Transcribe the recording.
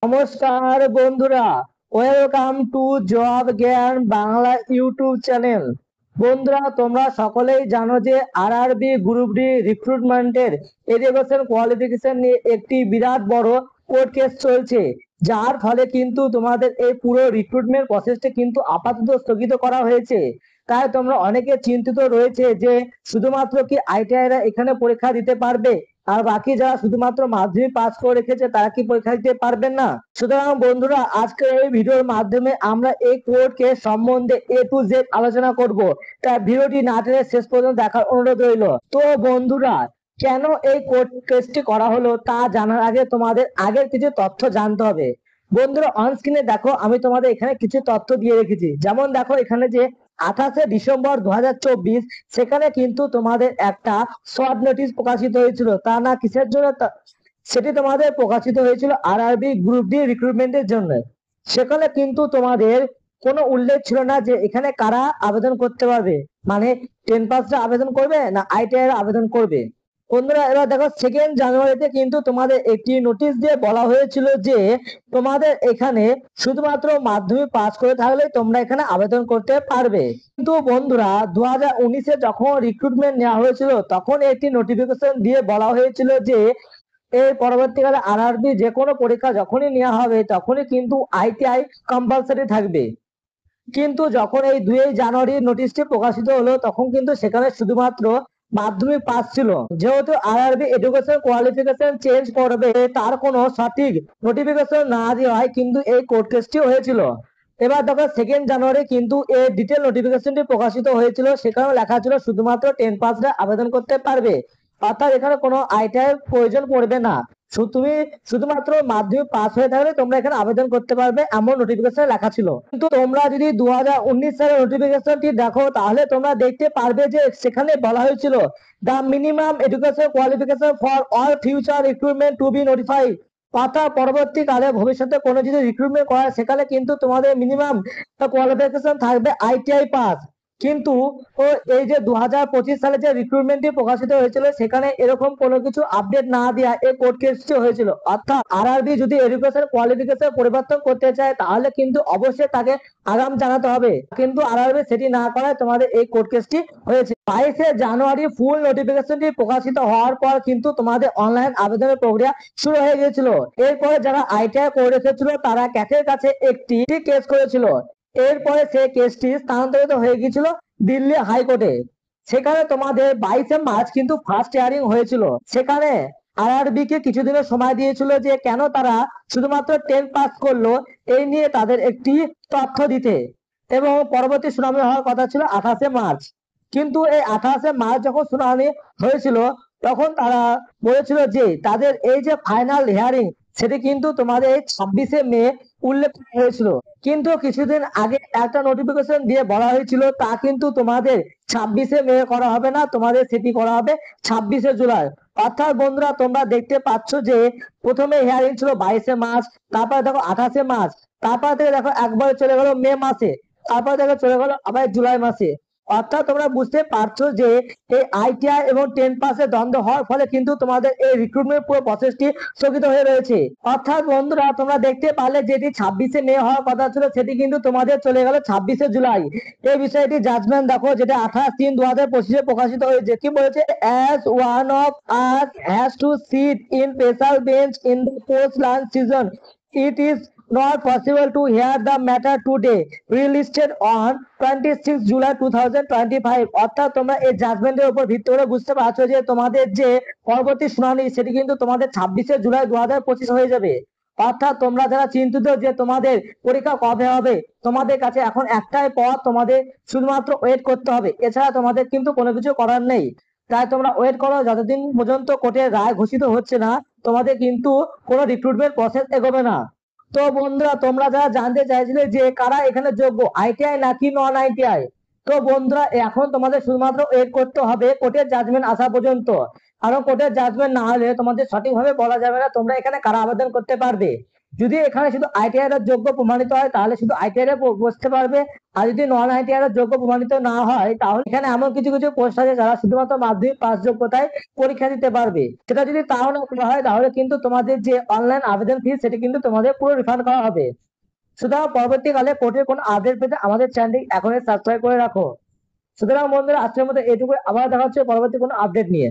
নমস্কার বন্ধুরা, welcome to job জ্ঞান বাংলা ইউটিউব চ্যানেল। বন্ধুরা, তোমরা সকলেই জানো যে আরআরবি গ্রুপ ডি রিক্রুটমেন্টের এডুকেশন কোয়ালিফিকেশন নিয়ে একটি বিরাট বড় কোর্ট কেস চলছে, যার ফলে কিন্তু তোমাদের এই পুরো রিক্রুটমেন্ট প্রসেসটা কিন্তু আপাতত স্থগিত করা হয়েছে। তাই তোমরা অনেকে চিন্তিত রয়েছে যে শুধুমাত্র কি আইটিআইরা এখানে পরীক্ষা দিতে পারবে, আর বাকি যারা শুধুমাত্র মাধ্যমিক পাস করে রেখেছে তারা কি পরীক্ষা দিতে পারবেন না। সুতরাং বন্ধুরা, আজকের এই ভিডিওর মাধ্যমে আমরা এই কোর্ট কেস সম্বন্ধে এ টু জেড আলোচনা করব। তাই ভিডিওটি না টেনে শেষ পর্যন্ত দেখার অনুরোধ রইল। তো বন্ধুরা, কেন এই কোর্ট কেসটি করা হলো তা জানার আগে তোমাদের আগের কিছু তথ্য জানতে হবে। বন্ধুরা, অন স্ক্রিনে দেখো, আমি তোমাদের এখানে কিছু তথ্য দিয়ে রেখেছি। যেমন দেখো, এখানে যে 28শে ডিসেম্বর 2024 সেখানে কিন্তু তোমাদের একটা শর্ট নোটিশ প্রকাশিত হয়েছিল। তা না কিসের জন্য, সেটি তোমাদের প্রকাশিত হয়েছিল আরআরবি গ্রুপ ডি রিক্রুটমেন্টের জন্য। সেখানে কিন্তু তোমাদের কোনো উল্লেখ ছিল না যে এখানে কারা আবেদন করতে পারবে, মানে 10 পাসরা আবেদন করবে না আইটিআই আবেদন করবে। বন্ধুরা, এবার দেখো, 2 জানুয়ারিতে কিন্তু তোমাদের একটি নোটিশ দিয়ে বলা হয়েছিল যে তোমাদের এখানে শুধুমাত্র মাধ্যমিক পাস করে থাকলে তোমরা এখানে আবেদন করতে পারবে। কিন্তু বন্ধুরা, 2019-এ যখন রিক্রুটমেন্ট নেওয়া হয়েছিল তখন একটি নোটিফিকেশন দিয়ে বলা হয়েছিল যে এর পরবর্তীকালে আরআরবি যে কোনো পরীক্ষা যখনই নেওয়া হবে তখনই কিন্তু আইটিআই কম্পালসারি থাকবে। কিন্তু যখন এই 2 জানুয়ারি নোটিশটি প্রকাশিত হলো তখন কিন্তু সেখানে শুধুমাত্র মাধ্যমিক পাস ছিল। যেহেতু আরআরবি এডুকেশন কোয়ালিফিকেশন চেঞ্জ করবে, তার কোনো সঠিক নোটিফিকেশন না দেওয়ায় কিন্তু এই কোর্ট কেসটি হয়েছিল। এবার দেখো, 2 জানুয়ারি কিন্তু এর ডিটেল নোটিফিকেশনটি প্রকাশিত হয়েছিল। সেখানে লেখা ছিল শুধুমাত্র 10 পাসরা আবেদন করতে পারবে, অর্থাৎ এখানে কোনো আইটিআই প্রয়োজন পড়বে না। তুমি শুধুমাত্র মাধ্যমিক পাস হয়ে থাকলে তোমরা এখানে আবেদন করতে পারবে, এমন নোটিফিকেশন লেখা ছিল। কিন্তু তোমরা যদি 2019 সালের নোটিফিকেশনটি দেখো তাহলে তোমরা দেখতে পারবে যে সেখানে বলা হয়েছিল the minimum education qualification for all future recruitment to be notified. অর্থাৎ পরবর্তীকালে ভবিষ্যতে কোনো যদি রিক্রুটমেন্ট করা সেখানে কিন্তু তোমাদের মিনিমাম কোয়ালিফিকেশন থাকবে আইটিআই পাস। কিন্তু এই যে 2025 সালে যে রিক্রুটমেন্টটি প্রকাশিত হয়েছিল সেখানে এরকম কোনো কিছু আপডেট না দেওয়া এই কোর্ট কেসটি হয়েছিল। অর্থাৎ আরআরবি যদি এডুকেশন কোয়ালিফিকেশন পরিবর্তন করতে চায় তাহলে কিন্তু অবশ্যই তাকে আগাম জানাতে হবে, কিন্তু আরআরবি সেটি না করায় তোমাদের এই কোর্ট কেসটি হয়েছে। 22শে জানুয়ারি ফুল নোটিফিকেশনটি প্রকাশিত হওয়ার পর কিন্তু তোমাদের অনলাইন আবেদনের প্রক্রিয়া শুরু হয়ে গিয়েছিল। এরপরে যারা আইটিআই করে রেখেছিল তারা ক্যাটের কাছে একটি কেস করেছিল। এরপরে সেই কেসটি স্থানান্তরিত হয়ে গিয়েছিল দিল্লি হাইকোর্টে। সেখানে তোমাদের 22শে মার্চ কিন্তু ফার্স্ট হিয়ারিং হয়েছিল। সেখানে আরআরবি কে কিছুদিনের সময় দিয়েছিল যে কেন তারা শুধুমাত্র 10 পাস করলো এই নিয়ে তাদের একটি তথ্য দিতে, এবং পরবর্তী শুনানি হওয়ার কথা ছিল 28শে মার্চ। কিন্তু এই 28শে মার্চ যখন শুনানি হয়েছিল তখন তারা বলেছিল যে তাদের এই যে ফাইনাল হিয়ারিং সেটি কিন্তু তোমাদের এই 26শে মে উল্লেখ করা হয়েছিল। কিন্তু কিছুদিন আগে একটা নোটিফিকেশন দিয়ে বলা হয়েছিল তা কিন্তু তোমাদের 26শে মে করা হবে না, তোমাদের সেটি করা হবে 26শে জুলাই। অর্থাৎ বন্ধুরা, তোমরা দেখতে পাচ্ছ যে প্রথমে হিয়ারিং ছিল 22শে মার্চ, তারপরে দেখো 28শে মার্চ, তারপর থেকে দেখো একবারে চলে গেল মে মাসে, তারপর দেখো চলে গেল আবার জুলাই মাসে। অর্থাৎ তোমরা বুঝতে পারছো যে এই আইটিআই এবং 10 পাসের দ্বন্দ্ব হওয়ার ফলে কিন্তু তোমাদের এই রিক্রুটমেন্ট পুরো প্রসেসটি স্থগিত হয়ে রয়েছে। অর্থাৎ বন্ধুরা, তোমরা দেখতে পারলে যেটি 26শে মে হওয়ার কথা ছিল সেটি কিন্তু তোমাদের চলে গেল 26শে জুলাই। এই বিষয়টি জাজমেন্ট দেখো, যেটা 28/3/2025 প্রকাশিত হয়েছে। কি বলেছে? As one of us has to sit in special bench in the post lunch session, it is not possible to hear the matter today, relisted on 26 July 2025। অর্থাৎ তোমরা এই জাজমেন্টের উপর ভিত্তি করে বুঝতে পারছো যে তোমাদের যে পরবর্তী শুনানি সেটি কিন্তু তোমাদের 26শে জুলাই 2025 হয়ে যাবে। অর্থাৎ তোমরা যারা চিন্তিত যে তোমাদের পরীক্ষা কবে হবে, তোমাদের কাছে এখন একটাই পথ, তোমাদের শুধুমাত্র ওয়েট করতে হবে, এছাড়া তোমাদের কিন্তু কোনো কিছু করার নেই। তাই তোমরা ওয়েট করো, যতদিন পর্যন্ত কোর্টের রায় ঘোষিত হচ্ছে না তোমাদের কিন্তু কোনো রিক্রুটমেন্ট প্রসেস এগোবে না। তো বন্ধুরা, তোমরা যারা জানতে চাইছিলে যে কারা এখানে যোগ্য, আইটিআই নাকি নন আইটিআই, তো বন্ধুরা এখন তোমাদের শুধুমাত্র ওয়েট করতে হবে কোর্টের জাজমেন্ট আসা পর্যন্ত। কারণ কোর্টের জাজমেন্ট না হলে তোমাদের সঠিকভাবে বলা যাবে না তোমরা এখানে কারা আবেদন করতে পারবে। যদি এখানে শুধু আইটিআই এর যোগ্য প্রমাণিত হয় তাহলে শুধু আইটিআই এর বসতে পারবে, আর যদি নন আইটিআই এর যোগ্য প্রমাণিত না হয় তাহলে এখানে এমন কিছু কিছু পোস্ট আছে যারা শুধুমাত্র মাধ্যমিক পাস যোগ্যতায় পরীক্ষা দিতে পারবে। সেটা যদি তাও না করা হয় তাহলে কিন্তু তোমাদের যে অনলাইন আবেদন ফি সেটি কিন্তু তোমাদের পুরো রিফান্ড করা হবে। সুতরাং পরবর্তীকালে কোর্টের কোনো আপডেট পেতে আমাদের চ্যানেলটি এখনই সাবস্ক্রাইব করে রাখো। সুতরাং বন্ধুরা আজকের মতো এটুকু, আবার দেখা হচ্ছে পরবর্তী কোনো আপডেট নিয়ে।